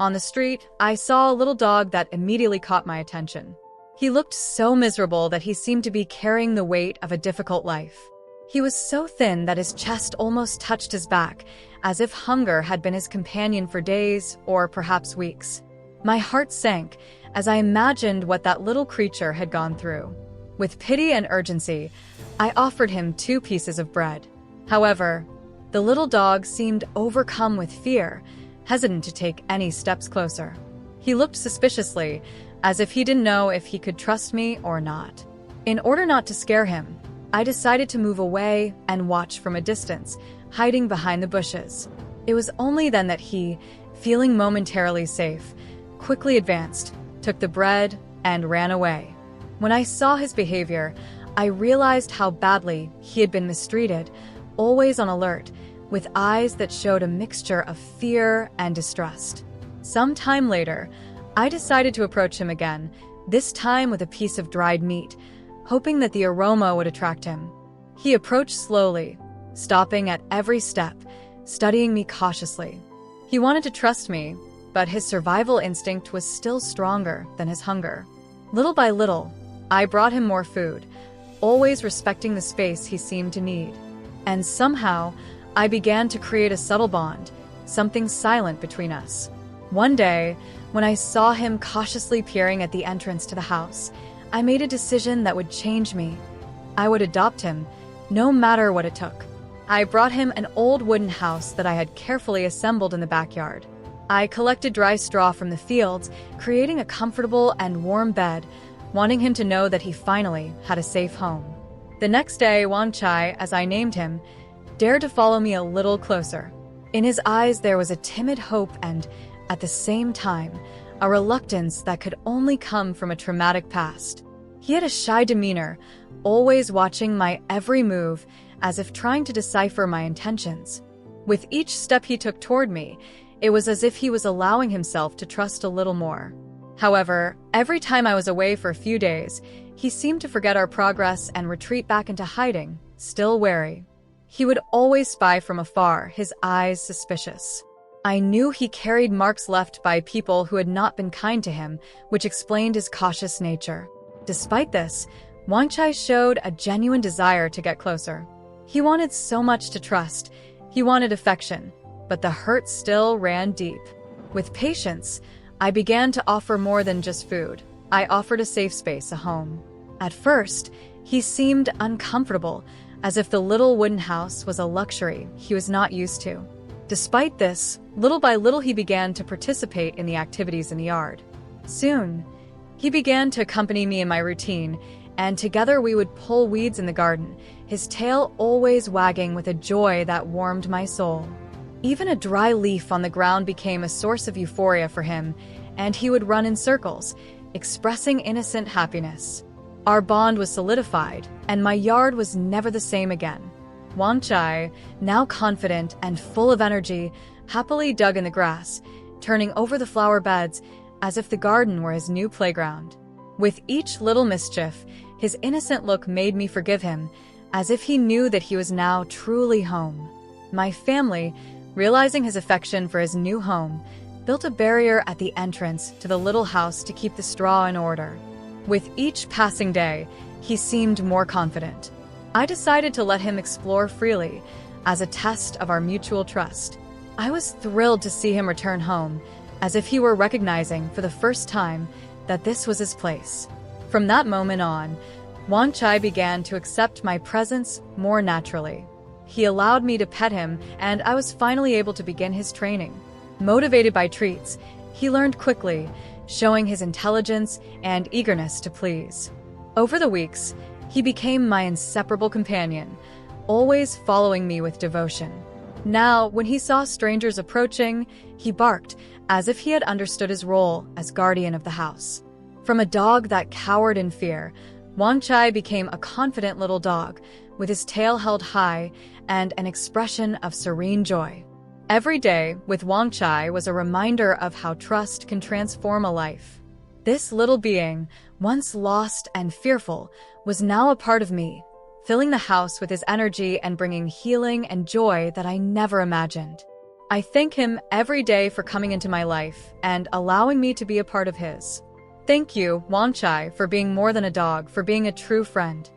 On the street, I saw a little dog that immediately caught my attention. He looked so miserable that he seemed to be carrying the weight of a difficult life. He was so thin that his chest almost touched his back, as if hunger had been his companion for days or perhaps weeks. My heart sank as I imagined what that little creature had gone through. With pity and urgency, I offered him 2 pieces of bread. However, the little dog seemed overcome with fear, hesitant to take any steps closer. He looked suspiciously, as if he didn't know if he could trust me or not. In order not to scare him, I decided to move away and watch from a distance, hiding behind the bushes. It was only then that he, feeling momentarily safe, quickly advanced, took the bread, and ran away. When I saw his behavior, I realized how badly he had been mistreated, always on alert, with eyes that showed a mixture of fear and distrust. Some time later, I decided to approach him again, this time with a piece of dried meat, hoping that the aroma would attract him. He approached slowly, stopping at every step, studying me cautiously. He wanted to trust me, but his survival instinct was still stronger than his hunger. Little by little, I brought him more food, always respecting the space he seemed to need. And somehow, I began to create a subtle bond, something silent between us. One day, when I saw him cautiously peering at the entrance to the house, I made a decision that would change me. I would adopt him, no matter what it took. I brought him an old wooden house that I had carefully assembled in the backyard. I collected dry straw from the fields, creating a comfortable and warm bed, wanting him to know that he finally had a safe home. The next day, Wang Chai, as I named him, dared to follow me a little closer. In his eyes there was a timid hope and, at the same time, a reluctance that could only come from a traumatic past. He had a shy demeanor, always watching my every move, as if trying to decipher my intentions. With each step he took toward me, it was as if he was allowing himself to trust a little more. However, every time I was away for a few days, he seemed to forget our progress and retreat back into hiding, still wary. He would always spy from afar, his eyes suspicious. I knew he carried marks left by people who had not been kind to him, which explained his cautious nature. Despite this, Wang Chai showed a genuine desire to get closer. He wanted so much to trust. He wanted affection, but the hurt still ran deep. With patience, I began to offer more than just food. I offered a safe space, a home. At first, he seemed uncomfortable, as if the little wooden house was a luxury he was not used to. Despite this, little by little he began to participate in the activities in the yard. Soon, he began to accompany me in my routine, and together we would pull weeds in the garden, his tail always wagging with a joy that warmed my soul. Even a dry leaf on the ground became a source of euphoria for him, and he would run in circles, expressing innocent happiness. Our bond was solidified, and my yard was never the same again. Wang Chai, now confident and full of energy, happily dug in the grass, turning over the flower beds as if the garden were his new playground. With each little mischief, his innocent look made me forgive him, as if he knew that he was now truly home. My family, realizing his affection for his new home, built a barrier at the entrance to the little house to keep the straw in order. With each passing day, he seemed more confident. I decided to let him explore freely, as a test of our mutual trust. I was thrilled to see him return home, as if he were recognizing for the first time that this was his place. From that moment on, Wang Chai began to accept my presence more naturally. He allowed me to pet him, and I was finally able to begin his training. Motivated by treats, he learned quickly, showing his intelligence and eagerness to please. Over the weeks, he became my inseparable companion, always following me with devotion. Now, when he saw strangers approaching, he barked, as if he had understood his role as guardian of the house. From a dog that cowered in fear, Wang Chai became a confident little dog, with his tail held high and an expression of serene joy. Every day with Wang Chai was a reminder of how trust can transform a life. This little being, once lost and fearful, was now a part of me, filling the house with his energy and bringing healing and joy that I never imagined. I thank him every day for coming into my life and allowing me to be a part of his. Thank you, Wanchai, for being more than a dog, for being a true friend.